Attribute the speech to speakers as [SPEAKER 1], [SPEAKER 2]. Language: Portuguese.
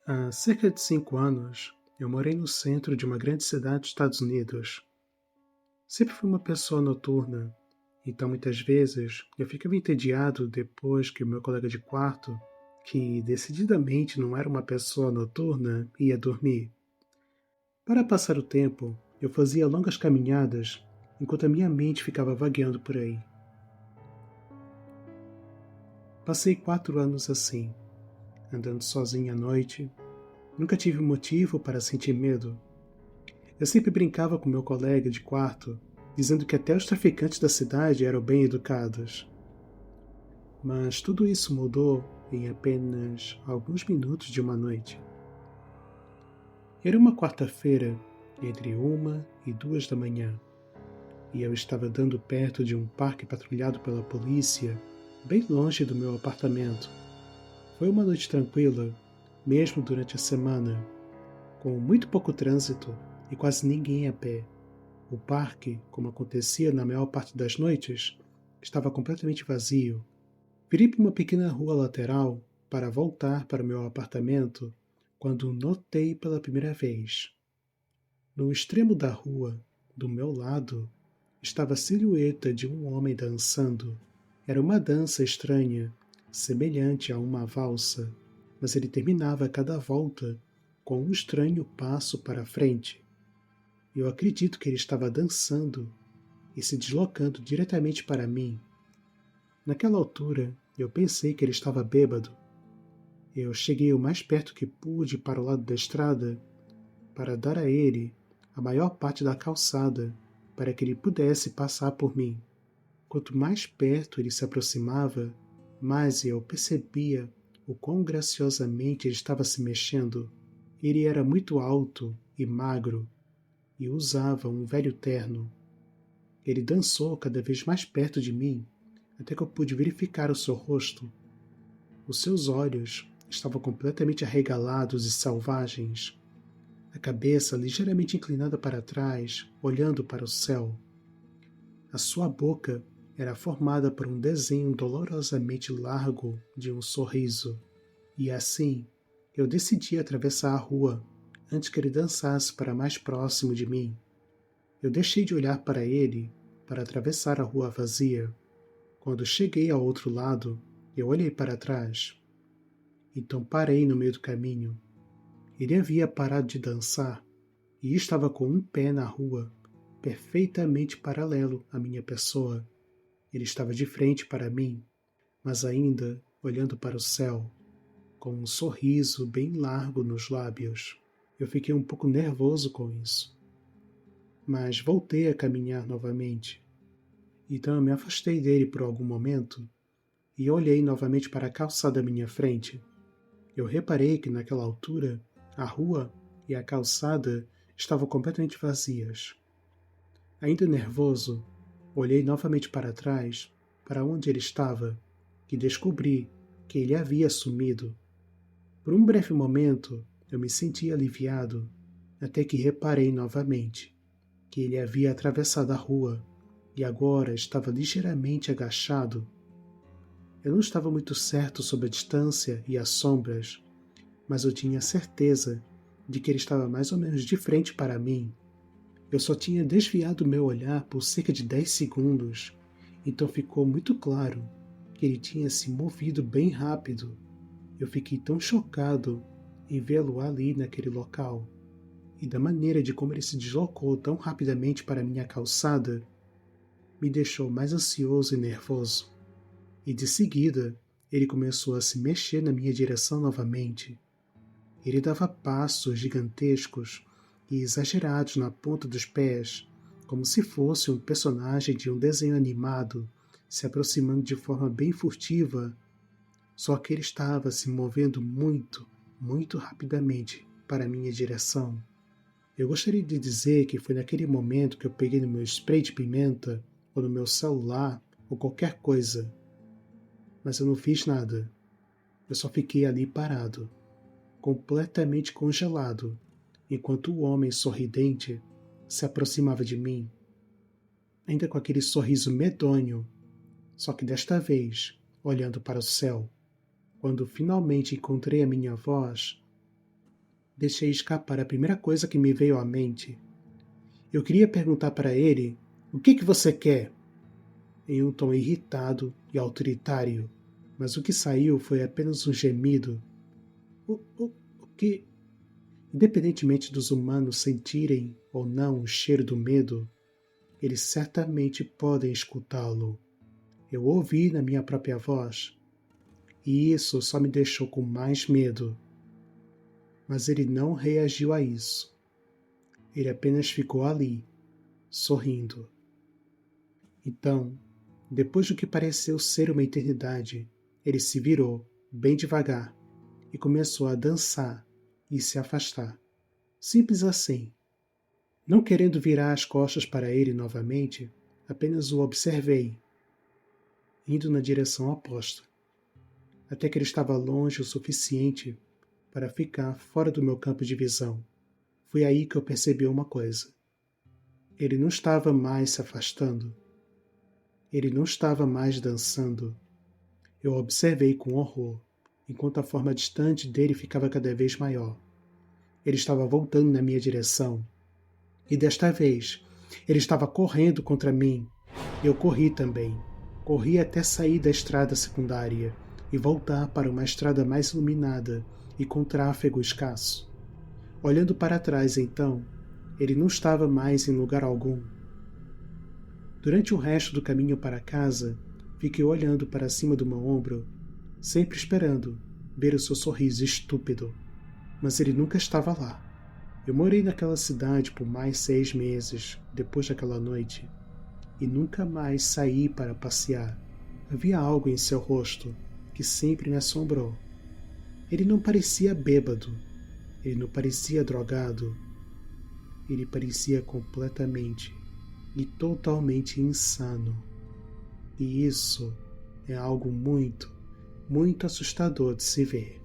[SPEAKER 1] Há cerca de 5 anos, eu morei no centro de uma grande cidade dos Estados Unidos. Sempre fui uma pessoa noturna, então muitas vezes eu ficava entediado depois que o meu colega de quarto, que decididamente não era uma pessoa noturna, ia dormir. Para passar o tempo, eu fazia longas caminhadas enquanto a minha mente ficava vagueando por aí. Passei 4 anos assim, andando sozinho à noite. Nunca tive motivo para sentir medo. Eu sempre brincava com meu colega de quarto, dizendo que até os traficantes da cidade eram bem educados. Mas tudo isso mudou em apenas alguns minutos de uma noite. Era uma quarta-feira, entre 1 e 2 da manhã, e eu estava andando perto de um parque patrulhado pela polícia, bem longe do meu apartamento. Foi uma noite tranquila, mesmo durante a semana, com muito pouco trânsito e quase ninguém a pé. O parque, como acontecia na maior parte das noites, estava completamente vazio. Virei para uma pequena rua lateral para voltar para o meu apartamento quando notei pela primeira vez. No extremo da rua, do meu lado, estava a silhueta de um homem dançando. Era uma dança estranha, semelhante a uma valsa, mas ele terminava cada volta com um estranho passo para frente. Eu acredito que ele estava dançando e se deslocando diretamente para mim. Naquela altura, eu pensei que ele estava bêbado. Eu cheguei o mais perto que pude para o lado da estrada para dar a ele a maior parte da calçada para que ele pudesse passar por mim. Quanto mais perto ele se aproximava, mais eu percebia o quão graciosamente ele estava se mexendo. Ele era muito alto e magro e usava um velho terno. Ele dançou cada vez mais perto de mim, até que eu pude verificar o seu rosto. Os seus olhos estavam completamente arregalados e selvagens, a cabeça ligeiramente inclinada para trás, olhando para o céu. A sua boca era formada por um desenho dolorosamente largo de um sorriso, e assim eu decidi atravessar a rua antes que ele dançasse para mais próximo de mim. Eu deixei de olhar para ele para atravessar a rua vazia. Quando cheguei ao outro lado, eu olhei para trás. Então parei no meio do caminho. Ele havia parado de dançar e estava com um pé na rua, perfeitamente paralelo à minha pessoa. Ele estava de frente para mim, mas ainda olhando para o céu, com um sorriso bem largo nos lábios. Eu fiquei um pouco nervoso com isso, mas voltei a caminhar novamente. Então eu me afastei dele por algum momento e olhei novamente para a calçada à minha frente. Eu reparei que naquela altura a rua e a calçada estavam completamente vazias. Ainda nervoso, olhei novamente para trás, para onde ele estava, e descobri que ele havia sumido. Por um breve momento, eu me senti aliviado, até que reparei novamente que ele havia atravessado a rua e agora estava ligeiramente agachado. Eu não estava muito certo sobre a distância e as sombras, mas eu tinha certeza de que ele estava mais ou menos de frente para mim. Eu só tinha desviado meu olhar por cerca de 10 segundos, então ficou muito claro que ele tinha se movido bem rápido. Eu fiquei tão chocado em vê-lo ali naquele local, e da maneira de como ele se deslocou tão rapidamente para minha calçada, me deixou mais ansioso e nervoso. E de seguida, ele começou a se mexer na minha direção novamente. Ele dava passos gigantescos e exagerados na ponta dos pés, como se fosse um personagem de um desenho animado, se aproximando de forma bem furtiva, só que ele estava se movendo muito, muito rapidamente para a minha direção. Eu gostaria de dizer que foi naquele momento que eu peguei no meu spray de pimenta, ou no meu celular, ou qualquer coisa, mas eu não fiz nada. Eu só fiquei ali parado, completamente congelado, enquanto o homem sorridente se aproximava de mim, ainda com aquele sorriso medonho, só que desta vez olhando para o céu. Quando finalmente encontrei a minha voz, Deixei escapar a primeira coisa que me veio à mente. Eu queria perguntar para ele: "O que você quer?" em um tom irritado e autoritário, mas o que saiu foi apenas um gemido. O que? Independentemente dos humanos sentirem ou não o cheiro do medo, eles certamente podem escutá-lo. Eu ouvi na minha própria voz, e isso só me deixou com mais medo. Mas ele não reagiu a isso. Ele apenas ficou ali, sorrindo. Então, depois do que pareceu ser uma eternidade, ele se virou, bem devagar, e começou a dançar e se afastar. Simples assim. Não querendo virar as costas para ele novamente, apenas o observei, indo na direção oposta, até que ele estava longe o suficiente para ficar fora do meu campo de visão. Foi aí que eu percebi uma coisa. Ele não estava mais se afastando. Ele não estava mais dançando. Eu observei com horror, enquanto a forma distante dele ficava cada vez maior. Ele estava voltando na minha direção. E desta vez, ele estava correndo contra mim. Eu corri também. Corri até sair da estrada secundária e voltar para uma estrada mais iluminada e com tráfego escasso. Olhando para trás, então, ele não estava mais em lugar algum. Durante o resto do caminho para casa, fiquei olhando para cima do meu ombro, sempre esperando ver o seu sorriso estúpido. Mas ele nunca estava lá. Eu morei naquela cidade por mais 6 meses depois daquela noite e nunca mais saí para passear. Havia algo em seu rosto que sempre me assombrou. Ele não parecia bêbado, ele não parecia drogado, ele parecia completamente e totalmente insano. E isso é algo muito, muito assustador de se ver.